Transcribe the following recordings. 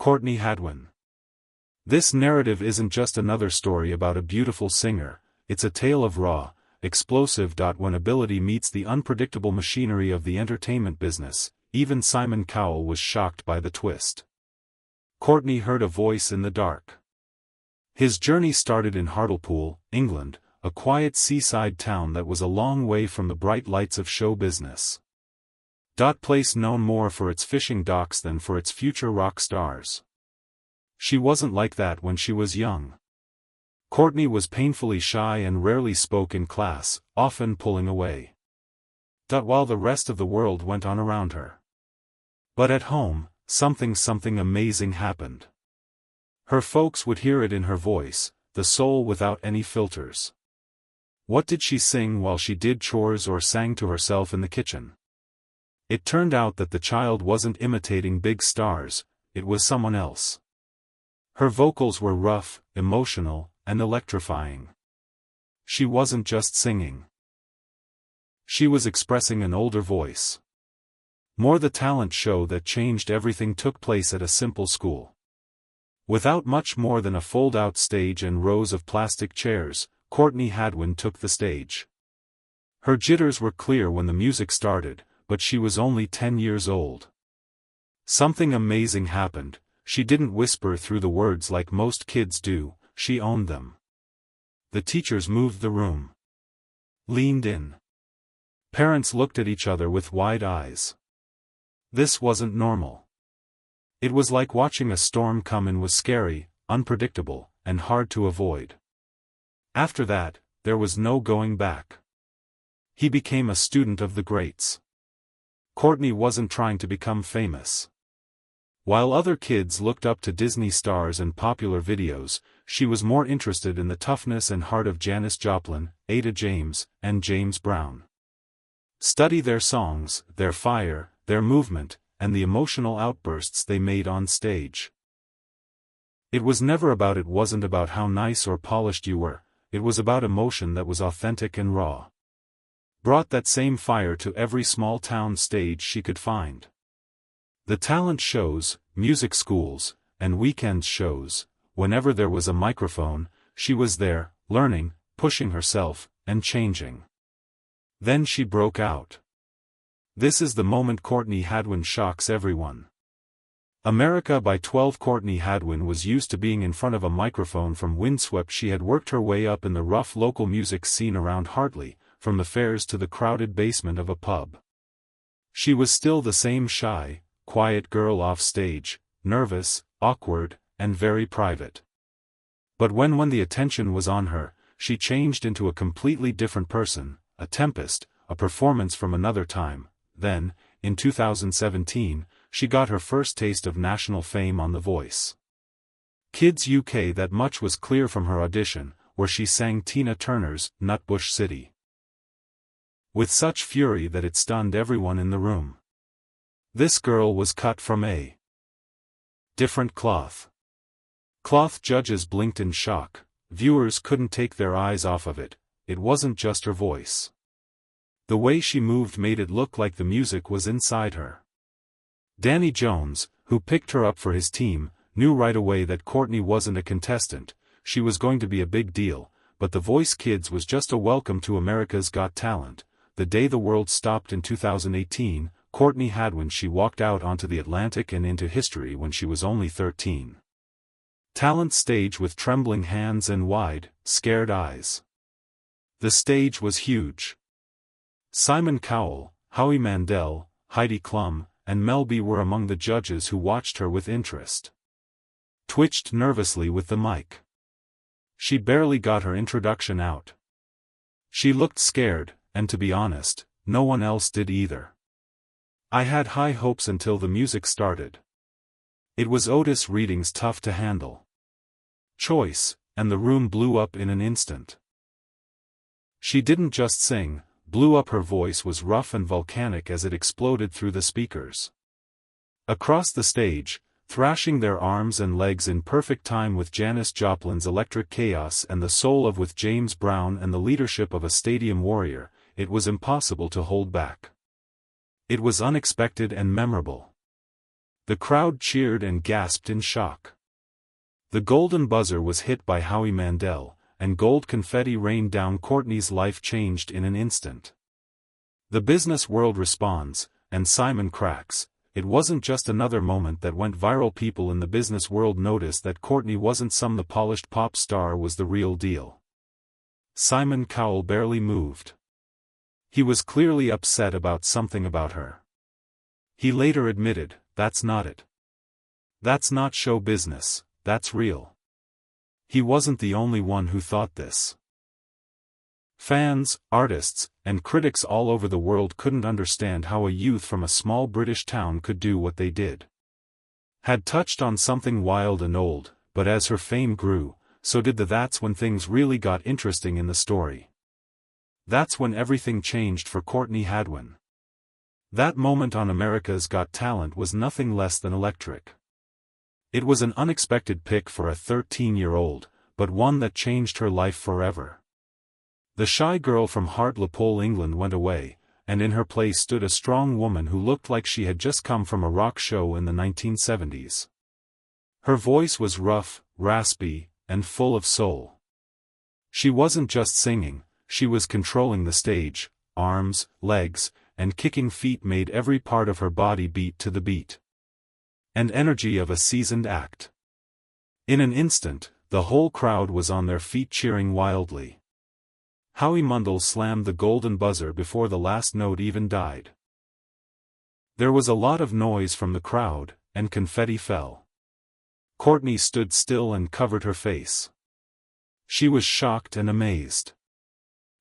Courtney Hadwin. This narrative isn't just another story about a beautiful singer, it's a tale of raw, explosive. When ability meets the unpredictable machinery of the entertainment business, even Simon Cowell was shocked by the twist. Courtney heard a voice in the dark. His journey started in Hartlepool, England, a quiet seaside town that was a long way from the bright lights of show business. Place known more for its fishing docks than for its future rock stars. She wasn't like that when she was young. Courtney was painfully shy and rarely spoke in class, often pulling away. While the rest of the world went on around her. But at home, something amazing happened. Her folks would hear it in her voice, the soul without any filters. What did she sing while she did chores or sang to herself in the kitchen? It turned out that the child wasn't imitating big stars, it was someone else. Her vocals were rough, emotional, and electrifying. She wasn't just singing. She was expressing an older voice. The talent show that changed everything took place at a simple school. Without much more than a fold-out stage and rows of plastic chairs, Courtney Hadwin took the stage. Her jitters were clear when the music started, but she was only 10 years old. Something amazing happened. She didn't whisper through the words like most kids do, she owned them. The teachers moved the room. Leaned in. Parents looked at each other with wide eyes. This wasn't normal. It was like watching a storm come in, was scary, unpredictable, and hard to avoid. After that, there was no going back. He became a student of the greats. Courtney wasn't trying to become famous. While other kids looked up to Disney stars and popular videos, she was more interested in the toughness and heart of Janis Joplin, Ada James, and James Brown. Study their songs, their fire, their movement, and the emotional outbursts they made on stage. It wasn't about how nice or polished you were, it was about emotion that was authentic and raw. Brought that same fire to every small town stage she could find. The talent shows, music schools, and weekend shows, whenever there was a microphone, she was there, learning, pushing herself, and changing. Then she broke out. This is the moment Courtney Hadwin shocks everyone. America by 12. Courtney Hadwin was used to being in front of a microphone from windswept. She had worked her way up in the rough local music scene around Hartley, from the fairs to the crowded basement of a pub. She was still the same shy, quiet girl off stage, nervous, awkward, and very private. But when the attention was on her, she changed into a completely different person, a tempest, a performance from another time. Then, in 2017, she got her first taste of national fame on The Voice Kids UK. That much was clear from her audition, where she sang Tina Turner's Nutbush City with such fury that it stunned everyone in the room. This girl was cut from a different cloth. Judges blinked in shock, viewers couldn't take their eyes off of it. It wasn't just her voice. The way she moved made it look like the music was inside her. Danny Jones, who picked her up for his team, knew right away that Courtney wasn't a contestant, she was going to be a big deal, but The Voice Kids was just a welcome to America's Got Talent. The day the world stopped in 2018, Courtney Hadwin she walked out onto the Atlantic and into history when she was only 13. Talent stage with trembling hands and wide, scared eyes. The stage was huge. Simon Cowell, Howie Mandel, Heidi Klum, and Mel B were among the judges who watched her with interest. Twitched nervously with the mic. She barely got her introduction out. She looked scared, and to be honest, no one else did either. I had high hopes until the music started. It was Otis Redding's Tough to Handle choice, and the room blew up in an instant. She didn't just sing, blew up. Her voice was rough and volcanic as it exploded through the speakers. Across the stage, thrashing their arms and legs in perfect time with Janis Joplin's electric chaos and the soul of with James Brown and the leadership of a stadium warrior, it was impossible to hold back. It was unexpected and memorable. The crowd cheered and gasped in shock. The golden buzzer was hit by Howie Mandel, and gold confetti rained down. Courtney's life changed in an instant. The business world responds, and Simon cracks. It wasn't just another moment that went viral. People in the business world noticed that Courtney wasn't some the polished pop star was the real deal. Simon Cowell barely moved. He was clearly upset about something about her. He later admitted, "That's not it. That's not show business, that's real." He wasn't the only one who thought this. Fans, artists, and critics all over the world couldn't understand how a youth from a small British town could do what they did. Had touched on something wild and old, but as her fame grew, so did the. That's when things really got interesting in the story. That's when everything changed for Courtney Hadwin. That moment on America's Got Talent was nothing less than electric. It was an unexpected pick for a 13-year-old, but one that changed her life forever. The shy girl from Hartlepool, England went away, and in her place stood a strong woman who looked like she had just come from a rock show in the 1970s. Her voice was rough, raspy, and full of soul. She wasn't just singing, she was controlling the stage. Arms, legs, and kicking feet made every part of her body beat to the beat and energy of a seasoned act. In an instant, the whole crowd was on their feet cheering wildly. Howie Mandel slammed the golden buzzer before the last note even died. There was a lot of noise from the crowd, and confetti fell. Courtney stood still and covered her face. She was shocked and amazed.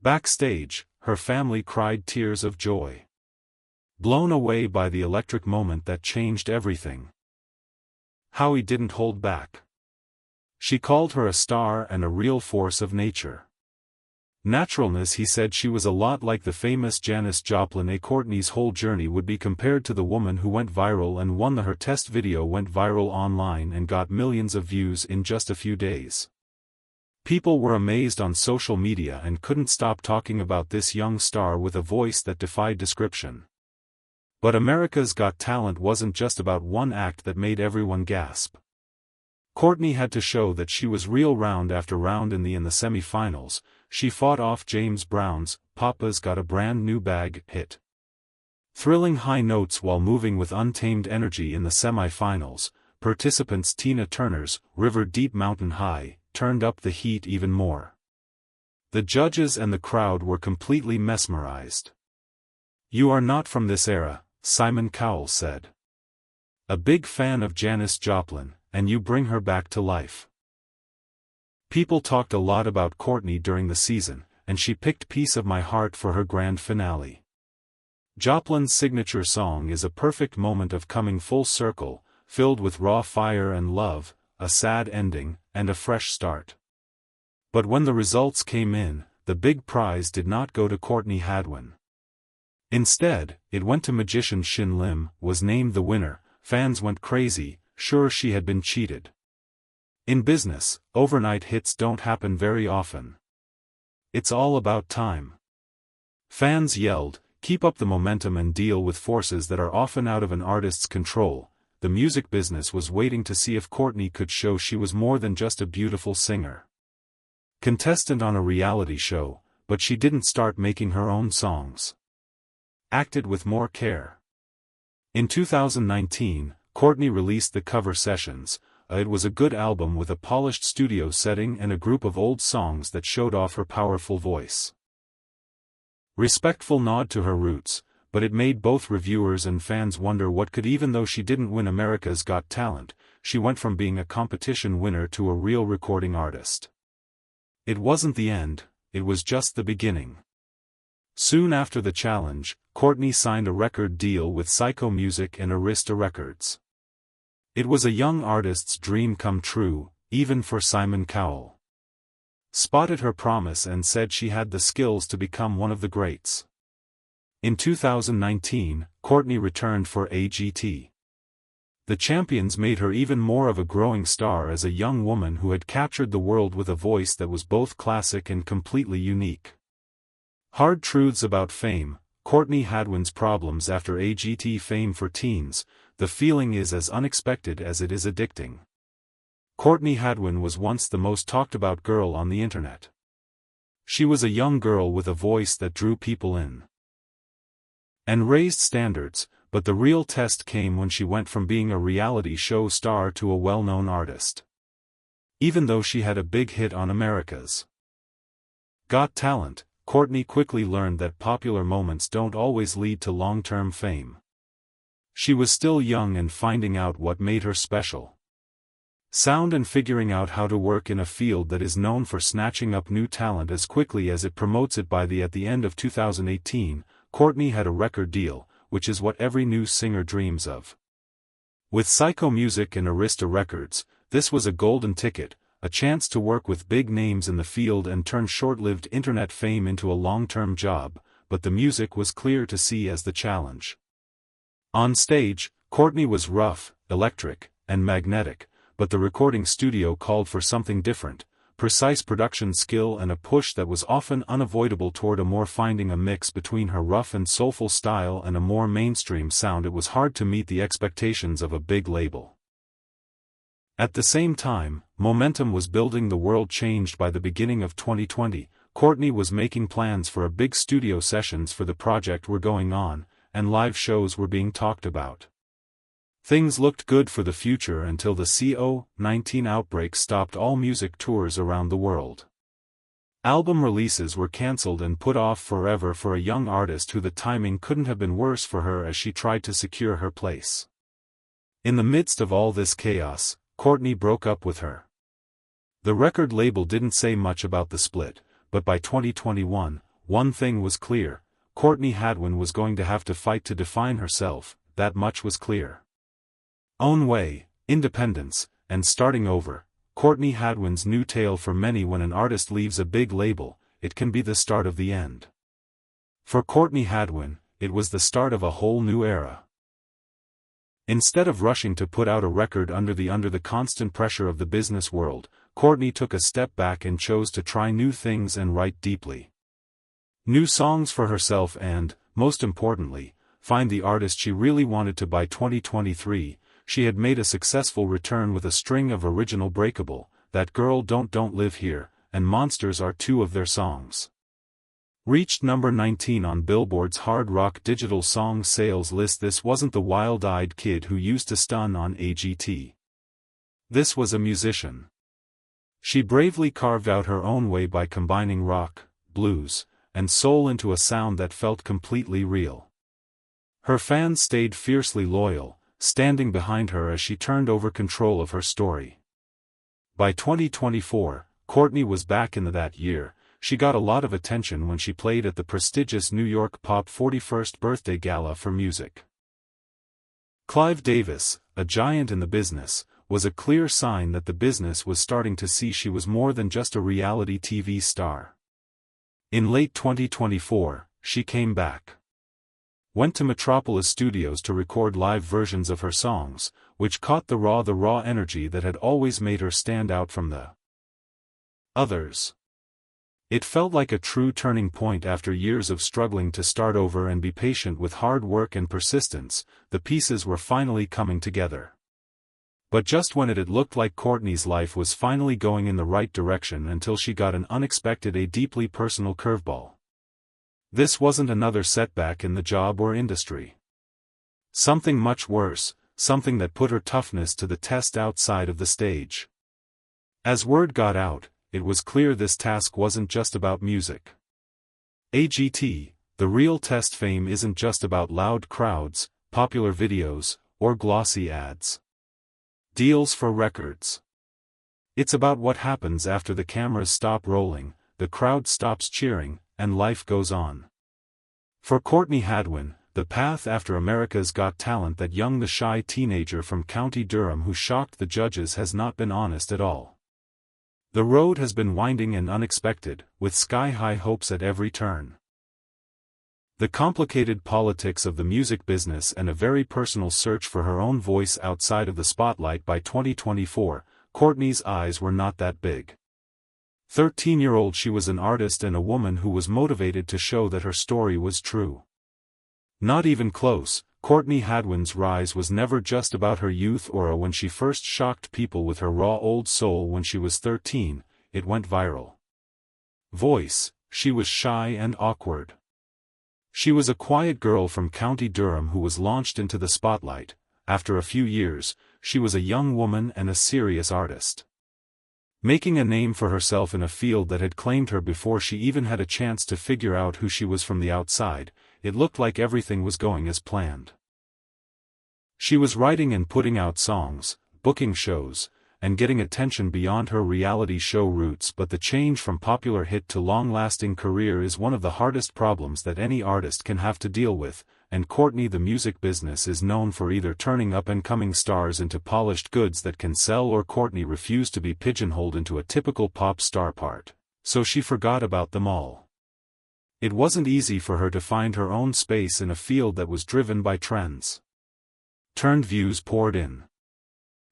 Backstage, her family cried tears of joy. Blown away by the electric moment that changed everything. Howie didn't hold back. She called her a star and a real force of nature. Naturalness. He said she was a lot like the famous Janis Joplin. Courtney's whole journey would be compared to the woman who went viral and won. Her test video went viral online and got millions of views in just a few days. People were amazed on social media and couldn't stop talking about this young star with a voice that defied description. But America's Got Talent wasn't just about one act that made everyone gasp. Courtney had to show that she was real. Round after round in the semi-finals, she fought off James Brown's "Papa's Got a Brand New Bag" hit. Thrilling high notes while moving with untamed energy. In the semi-finals, participants Tina Turner's "River Deep Mountain High" turned up the heat even more. The judges and the crowd were completely mesmerized. "You are not from this era," Simon Cowell said. "A big fan of Janis Joplin, and you bring her back to life." People talked a lot about Courtney during the season, and she picked "Piece of My Heart" for her grand finale. Joplin's signature song is a perfect moment of coming full circle, filled with raw fire and love, a sad ending, and a fresh start. But when the results came in, the big prize did not go to Courtney Hadwin. Instead, it went to magician Shin Lim, was named the winner. Fans went crazy, sure she had been cheated. In business, overnight hits don't happen very often. It's all about time. Fans yelled, "Keep up the momentum and deal with forces that are often out of an artist's control." The music business was waiting to see if Courtney could show she was more than just a beautiful singer. Contestant on a reality show, but she didn't start making her own songs. Acted with more care. In 2019, Courtney released the Cover Sessions. It was a good album with a polished studio setting and a group of old songs that showed off her powerful voice. Respectful nod to her roots, but it made both reviewers and fans wonder what could. Even though she didn't win America's Got Talent, she went from being a competition winner to a real recording artist. It wasn't the end, it was just the beginning. Soon after the challenge, Courtney signed a record deal with Psycho Music and Arista Records. It was a young artist's dream come true, even for Simon Cowell. Spotted her promise and said she had the skills to become one of the greats. In 2019, Courtney returned for AGT. The champions made her even more of a growing star as a young woman who had captured the world with a voice that was both classic and completely unique. Hard truths about fame. Courtney Hadwin's problems after AGT fame for teens. the feeling is as unexpected as it is addicting. Courtney Hadwin was once the most talked about girl on the internet. She was a young girl with a voice that drew people in and raised standards, but the real test came when she went from being a reality show star to a well-known artist. Even though she had a big hit on America's Got Talent, Courtney quickly learned that popular moments don't always lead to long-term fame. She was still young and finding out what made her special. Sound and figuring out how to work in a field that is known for snatching up new talent as quickly as it promotes it. At the end of 2018, Courtney had a record deal, which is what every new singer dreams of. With Psycho Music and Arista Records, this was a golden ticket, a chance to work with big names in the field and turn short-lived internet fame into a long-term job, but the music was clear to see as the challenge. On stage, Courtney was rough, electric, and magnetic, but the recording studio called for something different, precise production skill and a push that was often unavoidable toward finding a mix between her rough and soulful style and a more mainstream sound. It was hard to meet the expectations of a big label. At the same time, momentum was building. The world changed. By the beginning of 2020, Courtney was making plans for a big studio. Sessions for the project were going on, and live shows were being talked about. Things looked good for the future until the COVID-19 outbreak stopped all music tours around the world. Album releases were cancelled and put off forever for a young artist who the timing couldn't have been worse for her as she tried to secure her place. In the midst of all this chaos, Courtney broke up with her. The record label didn't say much about the split, but by 2021, one thing was clear: Courtney Hadwin was going to have to fight to define herself. That much was clear. Own way, independence, and starting over. Courtney Hadwin's new tale. For many, when an artist leaves a big label, it can be the start of the end. For Courtney Hadwin, it was the start of a whole new era. Instead of rushing to put out a record under the constant pressure of the business world, Courtney took a step back and chose to try new things and write deeply. New songs for herself and, most importantly, find the artist she really wanted to. By 2023, she had made a successful return with a string of original Breakable, That Girl Don't Live Here, and Monsters are two of their songs. Reached number 19 on Billboard's Hard Rock Digital Songs sales list. This wasn't the wild-eyed kid who used to stun on AGT. This was a musician. She bravely carved out her own way by combining rock, blues, and soul into a sound that felt completely real. Her fans stayed fiercely loyal, standing behind her as she turned over control of her story. By 2024, Courtney was back in that year. She got a lot of attention when she played at the prestigious New York Pop 41st Birthday Gala for Music. Clive Davis, a giant in the business, was a clear sign that the business was starting to see she was more than just a reality TV star. In late 2024, she came back. Went to Metropolis Studios to record live versions of her songs, which caught the raw energy that had always made her stand out from the others. It felt like a true turning point. After years of struggling to start over and be patient with hard work and persistence, the pieces were finally coming together. But just when it looked like Courtney's life was finally going in the right direction, until she got an unexpected, a deeply personal curveball. This wasn't another setback in the job or industry. Something much worse, something that put her toughness to the test outside of the stage. As word got out, it was clear this task wasn't just about music. AGT, the real test. Fame isn't just about loud crowds, popular videos, or glossy ads. Deals for records. It's about what happens after the cameras stop rolling, the crowd stops cheering, and life goes on. For Courtney Hadwin, the path after America's Got Talent, that young, the shy teenager from County Durham who shocked the judges, has not been honest at all. The road has been winding and unexpected, with sky-high hopes at every turn. The complicated politics of the music business and a very personal search for her own voice outside of the spotlight. By 2024, Courtney's eyes were not that big. 13-year-old, she was an artist and a woman who was motivated to show that her story was true. Not even close. Courtney Hadwin's rise was never just about her youth or when she first shocked people with her raw old soul when she was 13, it went viral. Voice, she was shy and awkward. She was a quiet girl from County Durham who was launched into the spotlight. After a few years, she was a young woman and a serious artist, making a name for herself in a field that had claimed her before she even had a chance to figure out who she was from the outside. It looked like everything was going as planned. She was writing and putting out songs, booking shows, and getting attention beyond her reality show roots, but the change from popular hit to long-lasting career is one of the hardest problems that any artist can have to deal with, and Courtney, the music business is known for either turning up-and-coming stars into polished goods that can sell, or Courtney refused to be pigeonholed into a typical pop star part, so she forgot about them all. It wasn't easy for her to find her own space in a field that was driven by trends. Views poured in.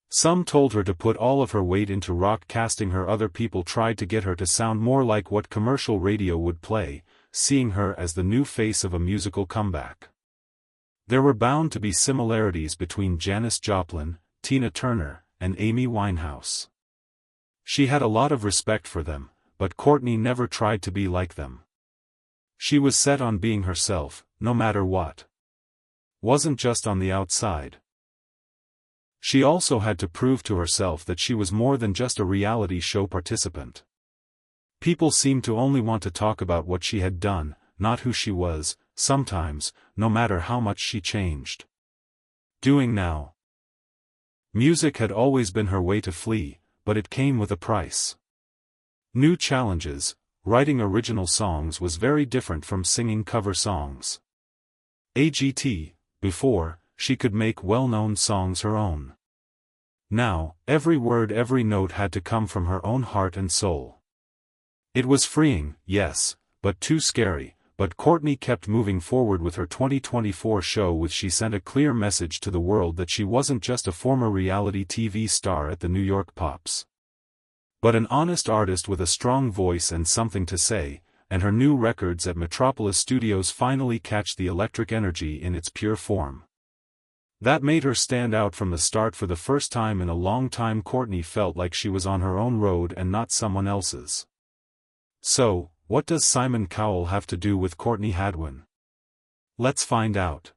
Some told her to put all of her weight into rock casting her. Other people tried to get her to sound more like what commercial radio would play, seeing her as the new face of a musical comeback. There were bound to be similarities between Janis Joplin, Tina Turner, and Amy Winehouse. She had a lot of respect for them, but Courtney never tried to be like them. She was set on being herself, no matter what. Wasn't just on the outside. She also had to prove to herself that she was more than just a reality show participant. People seemed to only want to talk about what she had done, not who she was, sometimes, no matter how much she changed. Doing now. Music had always been her way to flee, but it came with a price. New challenges. Writing original songs was very different from singing cover songs. Before, she could make well-known songs her own. Now, every word, every note had to come from her own heart and soul. It was freeing, yes, but too scary. But Courtney kept moving forward with her 2024 show, which she sent a clear message to the world that she wasn't just a former reality TV star at the New York Pops, but an honest artist with a strong voice and something to say, and her new records at Metropolis Studios finally catch the electric energy in its pure form. That made her stand out from the start. For the first time in a long time, Courtney felt like she was on her own road and not someone else's. So, what does Simon Cowell have to do with Courtney Hadwin? Let's find out.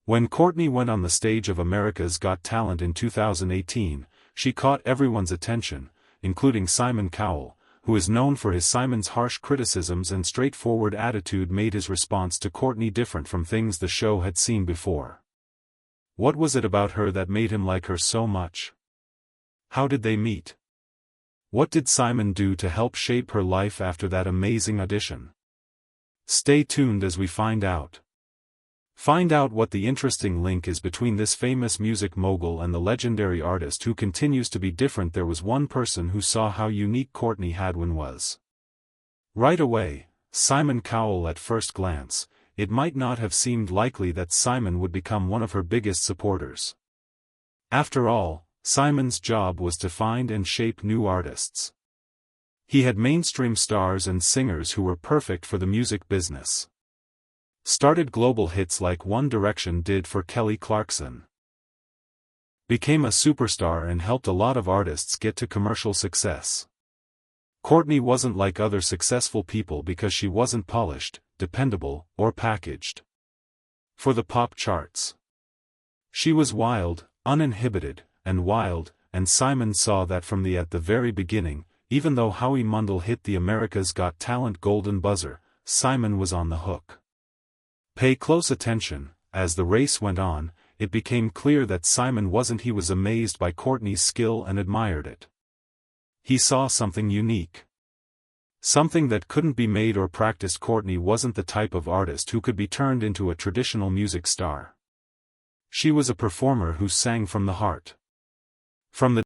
When Courtney went on the stage of America's Got Talent in 2018, she caught everyone's attention, including Simon Cowell, who is known for his Simon's harsh criticisms and straightforward attitude made his response to Courtney different from things the show had seen before. What was it about her that made him like her so much? How did they meet? What did Simon do to help shape her life after that amazing audition? Stay tuned as we find out. Find out what the interesting link is between this famous music mogul and the legendary artist who continues to be different. There was one person who saw how unique Courtney Hadwin was. Right away, Simon Cowell. At first glance, it might not have seemed likely that Simon would become one of her biggest supporters. After all, Simon's job was to find and shape new artists. He had mainstream stars and singers who were perfect for the music business. Started global hits like One Direction did for Kelly Clarkson. Became a superstar and helped a lot of artists get to commercial success. Courtney wasn't like other successful people because she wasn't polished, dependable, or packaged for the pop charts. She was wild, uninhibited, and Simon saw that from at the very beginning. Even though Howie Mandel hit the America's Got Talent golden buzzer, Simon was on the hook. Pay close attention. As the race went on, it became clear that Simon wasn't. He was amazed by Courtney's skill and admired it. He saw something unique. Something that couldn't be made or practiced. Courtney wasn't the type of artist who could be turned into a traditional music star. She was a performer who sang from the heart. From the